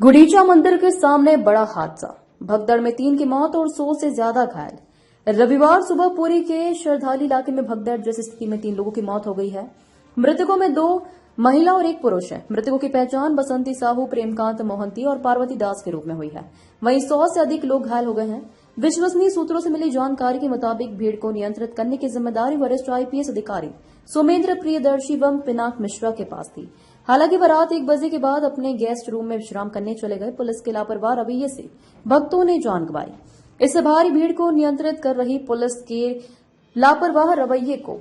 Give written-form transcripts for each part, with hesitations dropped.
गुडीचा मंदिर के सामने बड़ा हादसा, भगदड़ में 3 की मौत और 100 से ज्यादा घायल। रविवार सुबह पुरी के श्रद्धाली इलाके में भगदड़ जैसी स्थिति में 3 लोगों की मौत हो गई है। मृतकों में 2 महिला और 1 पुरुष है। मृतकों की पहचान बसंती साहू, प्रेमकांत मोहंती और पार्वती दास के रूप में हुई है। वहीं 100 से अधिक लोग घायल हो गए हैं। विश्वसनीय सूत्रों से मिली जानकारी के मुताबिक भीड़ को नियंत्रित करने की जिम्मेदारी वरिष्ठ आईपीएस अधिकारी सोमेंद्र प्रियदर्शी व पिनाक मिश्रा के पास थी। हालांकि बारात 1 बजे के बाद अपने गेस्ट रूम में विश्राम करने चले गए। पुलिस के लापरवाह रवैये से भक्तों ने जान गंवाई। इससे भारी भीड़ को नियंत्रित कर रही पुलिस के लापरवाह रवैये को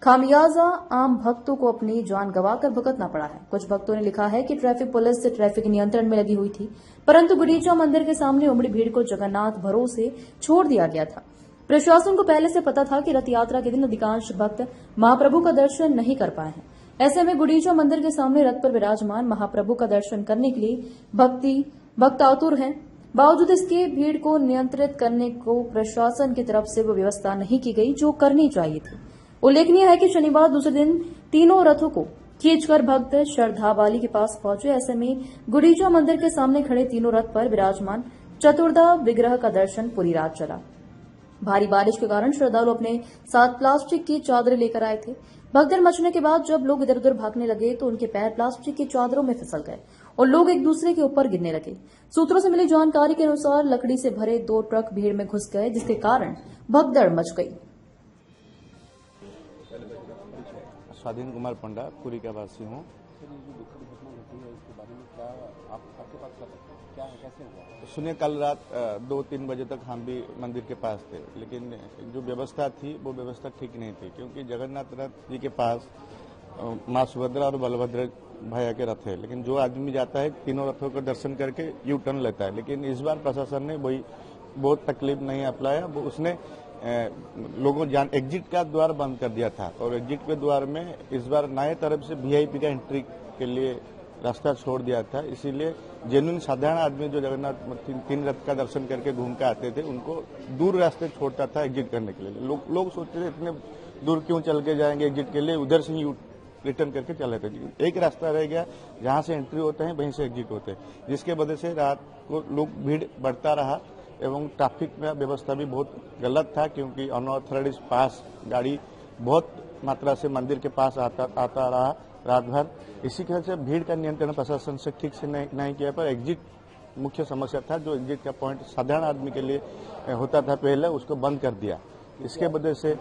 खामियाजा आम भक्तों को अपनी जान गंवाकर भुगतना पड़ा है। कुछ भक्तों ने लिखा है कि ट्रैफिक पुलिस ट्रैफिक नियंत्रण में लगी हुई थी, परंतु गुडीचा मंदिर के सामने उमड़ी भीड़ को जगन्नाथ भरोसे छोड़ दिया गया था। प्रशासन को पहले से पता था कि रथ यात्रा के दिन अधिकांश भक्त महाप्रभु का दर्शन नहीं कर पाए हैं। ऐसे में गुडीचा मंदिर के सामने रथ पर विराजमान महाप्रभु का दर्शन करने के लिए भक्त आतुर हैं। बावजूद इसके भीड़ को नियंत्रित करने को प्रशासन की तरफ से वो व्यवस्था नहीं की गई जो करनी चाहिए थी। उल्लेखनीय है कि शनिवार दूसरे दिन तीनों रथों को खींचकर भक्त श्रद्धावाली के पास पहुंचे। ऐसे में गुडीचा मंदिर के सामने खड़े तीनों रथ पर विराजमान चतुर्धा विग्रह का दर्शन पूरी रात चला। भारी बारिश के कारण श्रद्धालु अपने साथ प्लास्टिक की चादरें लेकर आए थे। भगदड़ मचने के बाद जब लोग इधर उधर भागने लगे तो उनके पैर प्लास्टिक की चादरों में फिसल गए और लोग एक दूसरे के ऊपर गिरने लगे। सूत्रों से मिली जानकारी के अनुसार लकड़ी से भरे 2 ट्रक भीड़ में घुस गए, जिसके कारण भगदड़ मच गई। स्वाधीन कुमार पंडा, पुरी का वासी हूँ। सुनिए, कल रात 2-3 बजे तक हम भी मंदिर के पास थे, लेकिन जो व्यवस्था थी वो व्यवस्था ठीक नहीं थी, क्योंकि जगन्नाथ रथ जी के पास माँ सुभद्रा और बलभद्र भैया के रथ है। लेकिन जो आदमी जाता है तीनों रथों का दर्शन करके यू टर्न लेता है। लेकिन इस बार प्रशासन ने वही बहुत तकलीफ नहीं अपनाया। वो उसने लोगों एग्जिट का द्वार बंद कर दिया था और एग्जिट के द्वार में इस बार नए तरफ से वीआईपी का एंट्री के लिए रास्ता छोड़ दिया था। इसीलिए जेन्युइन साधारण आदमी जो जगन्नाथ 3 रथ का दर्शन करके घूम के आते थे, उनको दूर रास्ते छोड़ता था एग्जिट करने के लिए। लोग सोचते थे इतने दूर क्यों चल के जाएंगे एग्जिट के लिए, उधर से ही रिटर्न करके चले थे। एक रास्ता रह गया जहां से एंट्री होते हैं वहीं से एग्जिट होते हैं, जिसके वजह से रात को लोग भीड़ बढ़ता रहा एवं ट्रैफिक में व्यवस्था भी बहुत गलत था, क्योंकि अनऑथराइज्ड पास गाड़ी बहुत मात्रा से मंदिर के पास आता रहा रात भर। इसी तरह से भीड़ का नियंत्रण प्रशासन से ठीक से नहीं किया, पर एग्जिट मुख्य समस्या था। जो एग्जिट का पॉइंट साधारण आदमी के लिए होता था पहले, उसको बंद कर दिया। इसके वजह से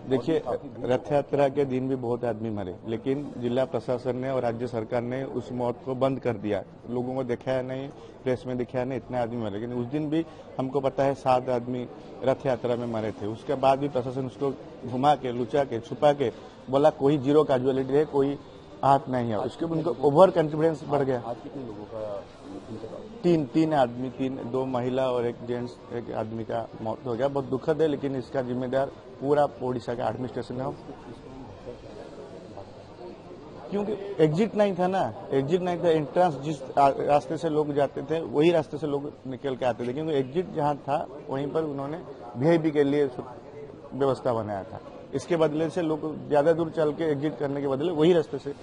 देखिए, रथ यात्रा के दिन भी बहुत आदमी मरे, लेकिन जिला प्रशासन ने और राज्य सरकार ने उस मौत को बंद कर दिया। लोगों को दिखाया नहीं, प्रेस में दिखाया नहीं, इतने आदमी मरे। लेकिन उस दिन भी हमको पता है 7 आदमी रथ यात्रा में मरे थे। उसके बाद भी प्रशासन उसको घुमा के, लुचा के, छुपा के बोला कोई 0 कैजुअलिटी है, कोई आहत नहीं है। उसके उनको ओवर कॉन्फिडेंस बढ़ गया। आज कितने लोगों का? 3 आदमी, 2 महिला और 1 जेंट्स, 1 आदमी का मौत हो गया। बहुत दुखद है, लेकिन इसका जिम्मेदार पूरा ओडिशा का एडमिनिस्ट्रेशन है, क्योंकि एग्जिट नहीं था ना। एग्जिट नहीं था, एंट्रेंस जिस रास्ते से लोग जाते थे वही रास्ते से लोग निकल के आते थे, क्योंकि एग्जिट जहां था वहीं पर उन्होंने वीआईपी के लिए व्यवस्था बनाया था। इसके बदले से लोग ज्यादा दूर चल के एग्जिट करने के बदले वही रास्ते से,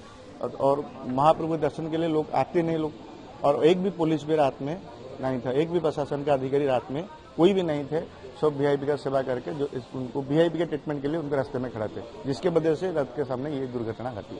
और महाप्रभु दर्शन के लिए लोग आते नहीं लोग। और एक भी पुलिस भी रात में नहीं था, एक भी प्रशासन का अधिकारी रात में कोई भी नहीं थे। सब वीआईपी का सेवा करके जो उनको वीआईपी के ट्रीटमेंट के लिए उनके रास्ते में खड़ा थे, जिसके वजह से रथ के सामने ये दुर्घटना घटी।